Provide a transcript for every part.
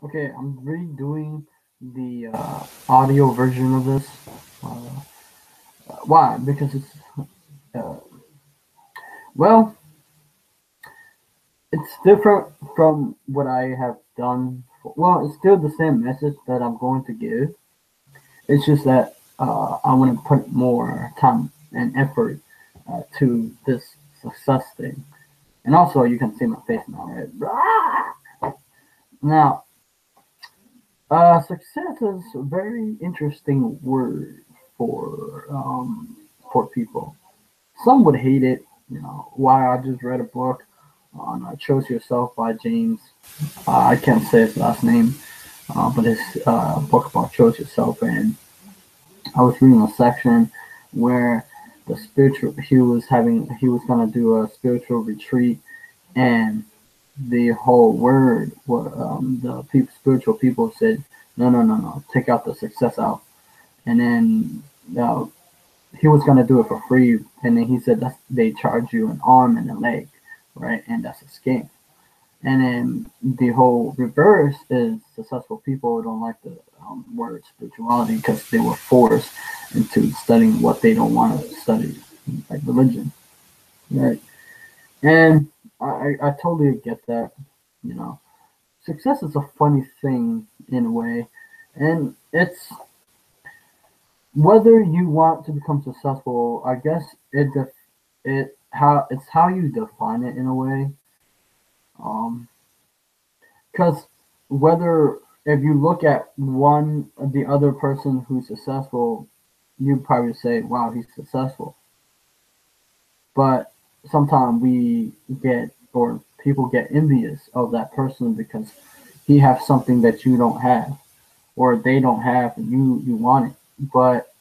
Okay, I'm redoing the audio version of this. Uh, why? Because it's uh, well, it's different from what I have done. Well, it's still the same message that I'm going to give. It's just that I want to put more time and effort to this success thing. And also, you can see my face now, right? Now, success is a very interesting word for people. Some would hate it. You know, why I just read a book on "Choose Yourself" by James. I can't say his last name, but his book about "Choose Yourself," and I was reading a section where the spiritual he was gonna do a spiritual retreat, and the whole word what the spiritual people said, no, take out the success out, and then uh, he was gonna do it for free, and then he said that they charge you an arm and a leg, right, and that's a scam. And then the whole reverse is successful people don't like the word spirituality because they were forced into studying what they don't want to study, like religion, right? And I totally get that. You know, success is a funny thing in a way, and it's whether you want to become successful. I guess it's how you define it in a way. Um, Because whether if you look at the other person who's successful, you probably say, "Wow, he's successful." But sometimes we get or people get envious of that person because he has something that you don't have, or they don't have, and you want it. But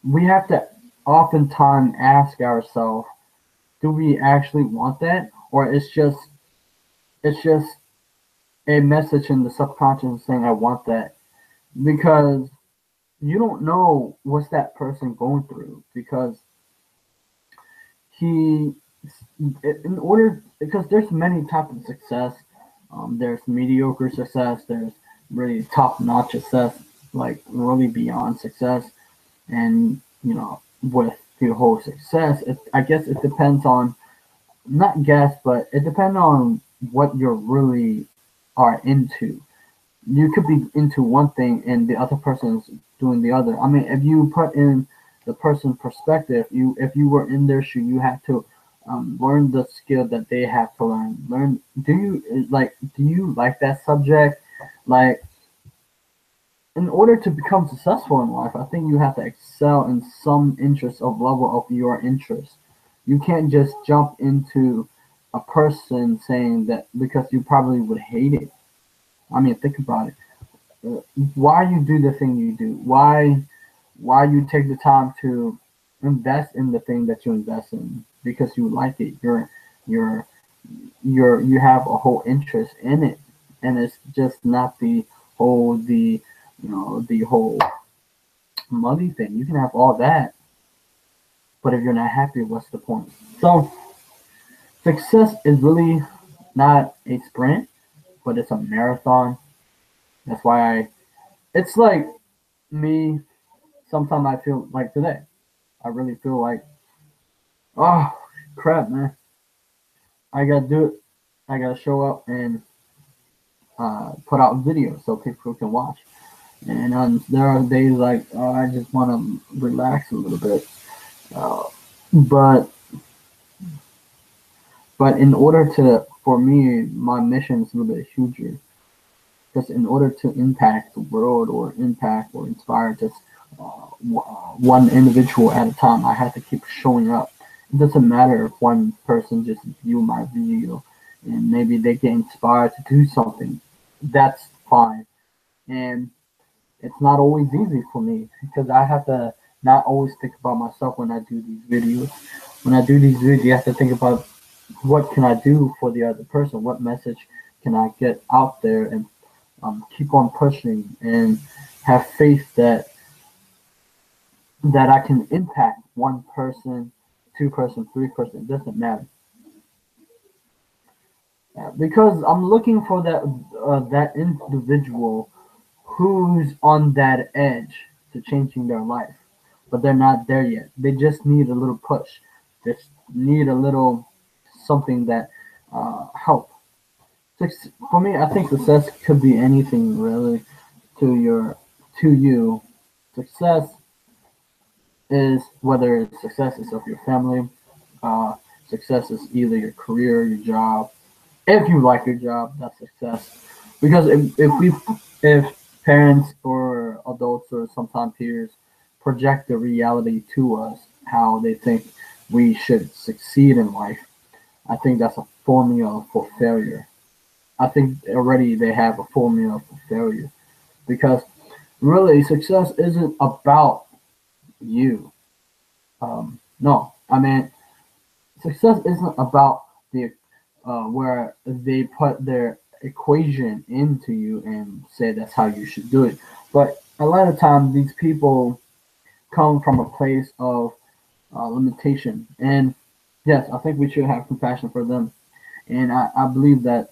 we have to oftentimes ask ourselves, do we actually want that, or it's just a message in the subconscious saying, "I want that," because you don't know what's that person going through because he in order because there's many types of success. There's mediocre success, there's really top notch success, like really beyond success, and you know with the whole success I guess it depends on, not guess, but it depends on what you're really are into. You could be into one thing and the other person's doing the other. I mean, if you put in the person's perspective, you if you were in their shoe, you have to learn the skill that they have to learn. Learn. Do you like that subject? Like, in order to become successful in life, I think you have to excel in some interest of level of your interest. You can't just jump into a person saying that because you probably would hate it. I mean, think about it. Why you do the thing you do, why you take the time to invest in the thing that you invest in because you like it. You're you have a whole interest in it, and it's just not the the whole money thing. You can have all that, but if you're not happy, what's the point? So success is really not a sprint, but it's a marathon. That's why it's like me. Sometimes I feel like today. I really feel like, oh crap, man! I gotta do it. I gotta show up and put out videos so people can watch. And there are days like, oh, I just want to relax a little bit. Uh, but in order to, for me, my mission is a little bit huger. Because in order to impact the world or impact or inspire just one individual at a time, I have to keep showing up. It doesn't matter if one person just view my video and maybe they get inspired to do something. That's fine. And it's not always easy for me because I have to not always think about myself when I do these videos. When I do these videos, you have to think about what can I do for the other person? What message can I get out there and keep on pushing and have faith that I can impact one person, two person, three person. It doesn't matter because I'm looking for that. that individual who's on that edge to changing their life, but they're not there yet. They just need a little push. Just need a little something that help. For me, I think success could be anything really to you. Success is whether it's success is of your family, uh, success is either your career, your job. If you like your job, that's success. Because if parents or adults or sometimes peers project the reality to us, how they think we should succeed in life, I think that's a formula for failure. I think already they have a formula for failure because really success isn't about you. No, I mean success isn't about the where they put their equation into you and say that's how you should do it. But a lot of times these people come from a place of limitation, and yes, I think we should have compassion for them. And I believe that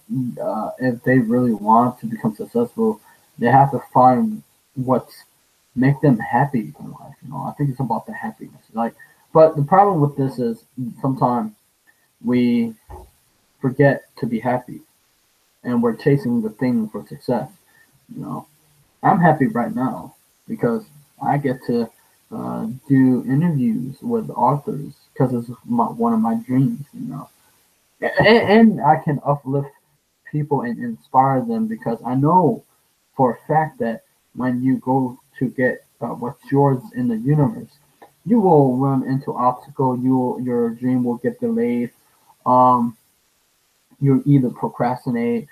if they really want to become successful, they have to find what's make them happy in life. I think it's about the happiness. Like, but the problem with this is sometimes we forget to be happy, and we're chasing the thing for success. You know, I'm happy right now because I get to do interviews with authors because it's one of my dreams. And I can uplift people and inspire them because I know for a fact that when you go to get what's yours in the universe, you will run into obstacle. Your dream will get delayed. Um, you either procrastinate.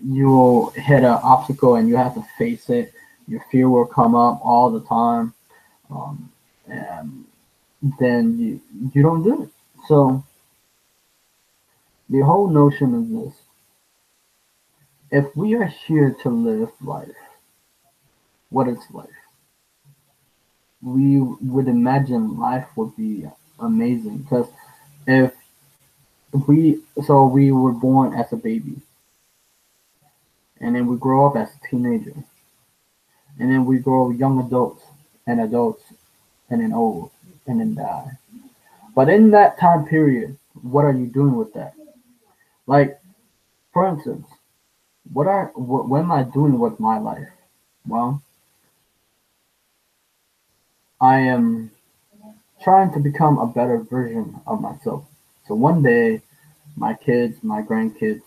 You will hit an obstacle and you have to face it. Your fear will come up all the time, and then you don't do it. So the whole notion is this: if we are here to live life, what is life? We would imagine life would be amazing because if we were born as a baby and then we grow up as a teenager and then we grow young adults and then old and then die. But in that time period, what are you doing with that? Like, for instance, what am I doing with my life? Well, I am trying to become a better version of myself. So one day, my kids, my grandkids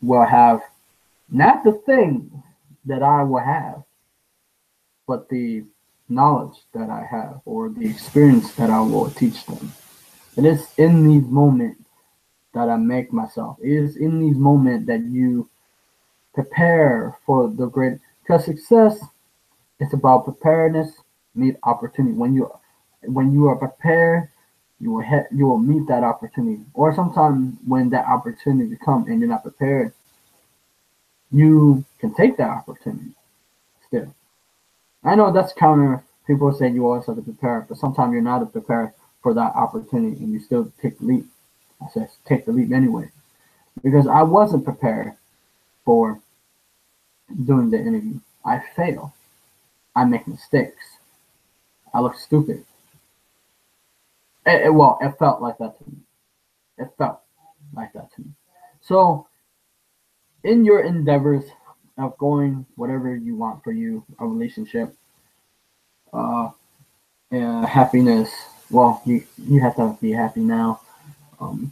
will have not the things that I will have, but the knowledge that I have or the experience that I will teach them. It is in these moments that I make myself. It is in these moments that you prepare for the great. Because success is about preparedness, meet opportunity. When you are prepared, you will meet that opportunity. Or sometimes when that opportunity comes and you're not prepared, you can take that opportunity still. I know that's counter. People say you always have to prepare, but sometimes you're not prepared for that opportunity and you still take the leap. I said take the leap anyway because I wasn't prepared for doing the interview. I fail. I make mistakes. I look stupid. Well, it felt like that to me. It felt like that to me. So, in your endeavors of going whatever you want for you, a relationship, uh, happiness. Well, you have to be happy now.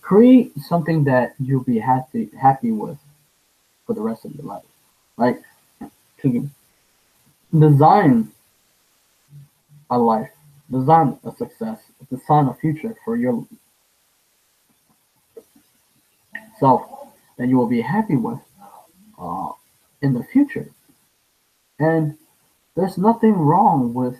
Create something that you'll be happy with for the rest of your life. Like to design a life, design a success, design a future for yourself that you will be happy with uh, in the future. And there's nothing wrong with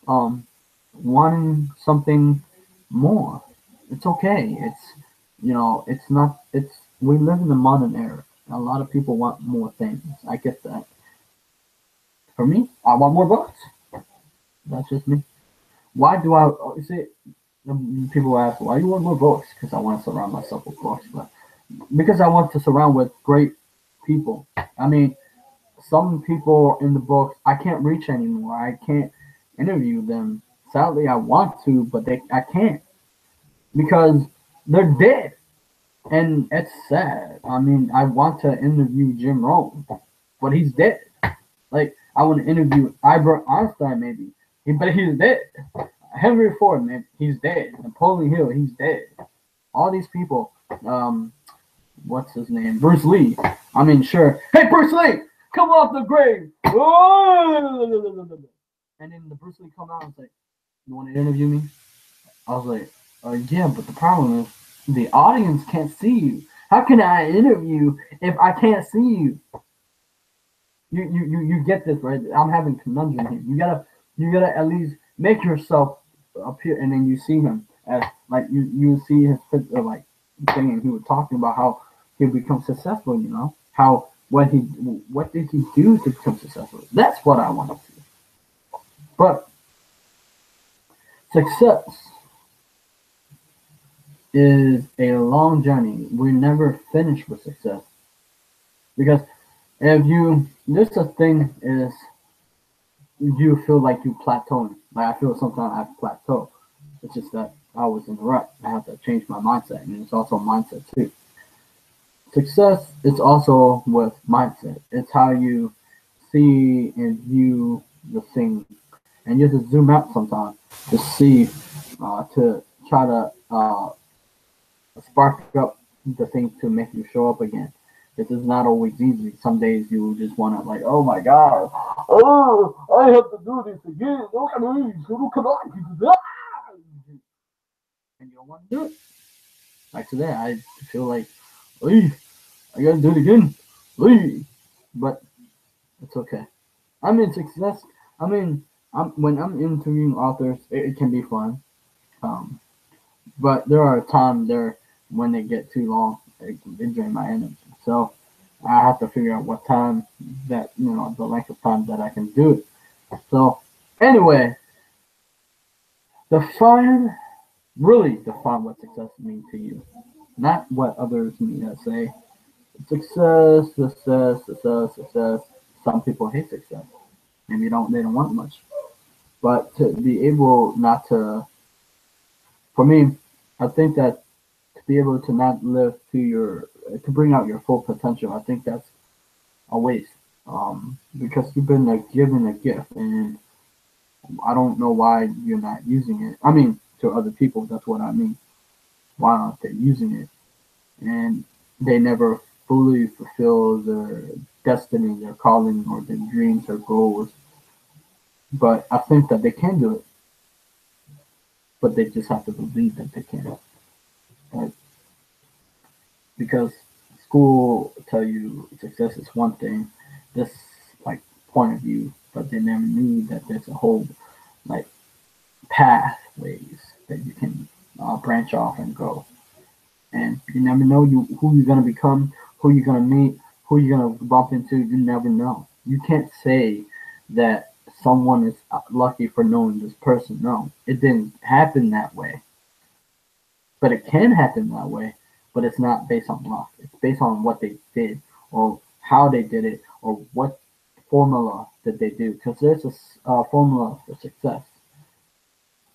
um, wanting something more. It's okay. It's not. It's we live in the modern era. A lot of people want more things. I get that. For me, I want more books. That's just me. Why do I see? People ask, why do you want more books? Because I want to surround myself with books. But because I want to surround with great people. I mean, some people in the books I can't reach anymore. I can't interview them. Sadly, I want to, but I can't because they're dead, and it's sad. I mean, I want to interview Jim Rome, but he's dead. Like I want to interview Albert Einstein, maybe, but he's dead. Henry Ford, man, he's dead. Napoleon Hill, he's dead. All these people, what's his name? Bruce Lee. I mean, sure. Hey, Bruce Lee, come off the grave. And then the Bruce Lee come out and say, "You want to interview me?" I was like, "Yeah, but the problem is the audience can't see you. How can I interview if I can't see you?" You get this, right? I'm having conundrum here. You gotta at least make yourself appear, and then you see him as like you see his like thing, and he was talking about how he become successful. You know how what did he do to become successful? That's what I want to see. But success is a long journey. We never finish with success because if you just a thing is you feel like you plateauing. Like I feel sometimes I plateau. It's just that I was in a rut. I have to change my mindset, and it's also mindset too. Success is also with mindset. It's how you see and view the thing, and you have to zoom out sometimes to see, to try to spark up the thing to make you show up again. This is not always easy. Some days you just want to like, oh my god, oh, I have to do this again. Look at me, look at me. And you don't want to do it. Like today, I feel like, hey, I gotta do it again. Hey. But it's okay. I mean, success. I mean, when I'm interviewing authors, it can be fun. Um, but there are times there when they get too long, they drain my energy. So I have to figure out what time that the length of time that I can do it. So anyway, define really define what success means to you, not what others mean to say. Success, success, success, success. Some people hate success. Maybe they don't want much. But to be able not to, for me, I think that to be able to not live to bring out your full potential, I think that's a waste. Because you've been given a gift, and I don't know why you're not using it. I mean, to other people, that's what I mean. Why aren't they using it? And they never fully fulfill their destiny, their calling, or their dreams or goals. But I think that they can do it, but they just have to believe that they can. Right? Because school tell you success is one thing, this like point of view, but they never knew that there's a whole like pathways that you can branch off and go. And you never know who you're gonna become, who you're gonna meet, who you're gonna bump into. You never know. You can't say that someone is lucky for knowing this person. No, it didn't happen that way. But it can happen that way. But it's not based on luck. It's based on what they did, or how they did it, or what formula that they do. Because there's a formula for success.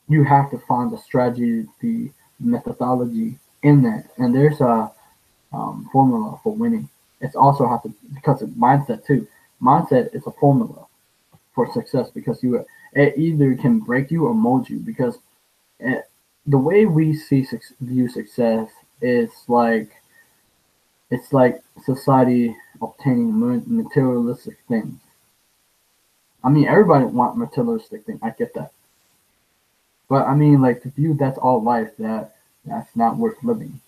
You have to find the strategy, the methodology in that, and there's a formula for winning. It's also have to because of mindset too. Mindset is a formula for success because it either can break you or mold you because it, the way we view success is like it's like society obtaining materialistic things. I mean, everybody want materialistic things. I get that, but I mean, like to view that's all life. That's not worth living.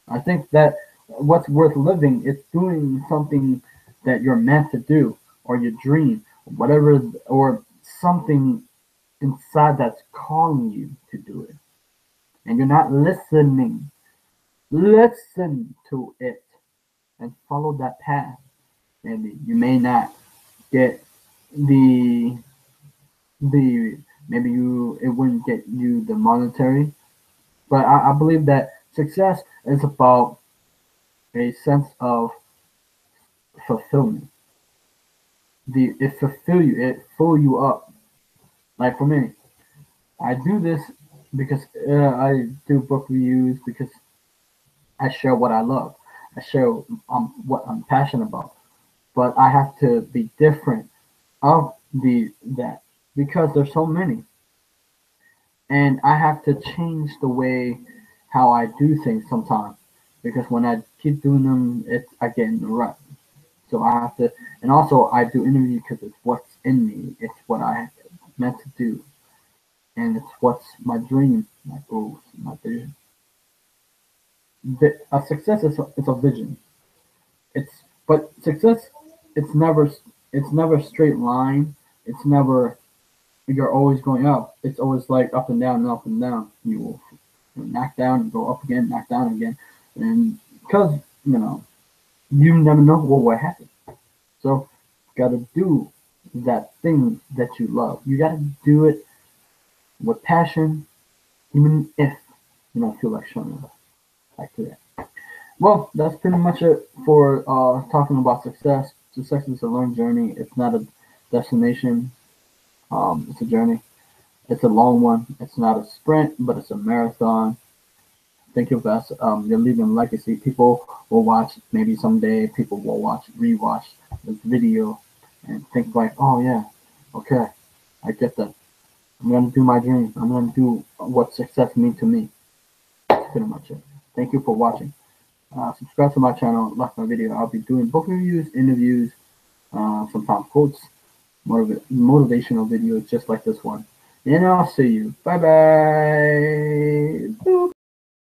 I think that what's worth living is doing something that you're meant to do, or your dream, whatever, or something inside that's calling you to do it, and you're not listening. Listen to it and follow that path. Maybe you may not get the the maybe you it wouldn't get you the monetary, but I believe that success is about a sense of fulfillment. It fill you up. Like for me, I do this because I do book reviews because I share what I love. I share what I'm passionate about. But I have to be different of the that because there's so many, and I have to change the way how I do things sometimes because when I keep doing them, I get in the rut. So I have to, and also I do interviews because it's what's in me. It's what I meant to do, and it's what's my dream, my goals, my vision. A success is a vision. It's but success, it's never it's never a straight line. It's never you're always going up. It's always like up and down and up and down. You will knock down and go up again, knock down again, and because you never know what will happen. So you got to do that thing that you love. You got to do it with passion, even if you don't feel like showing up like today. Well, that's pretty much it for talking about success. Success is a learned journey. It's not a destination. It's a journey. It's a long one. It's not a sprint, but it's a marathon. Think of us. You're leaving legacy. People will watch. Maybe someday people will rewatch this video, and think like, "Oh yeah, okay, I get that. I'm gonna do my dream. I'm gonna do what success means to me." That's pretty much it. Thank you for watching. Subscribe to my channel. Like my video. I'll be doing book reviews, interviews, sometimes quotes, motivational videos just like this one. And I'll see you. Bye bye.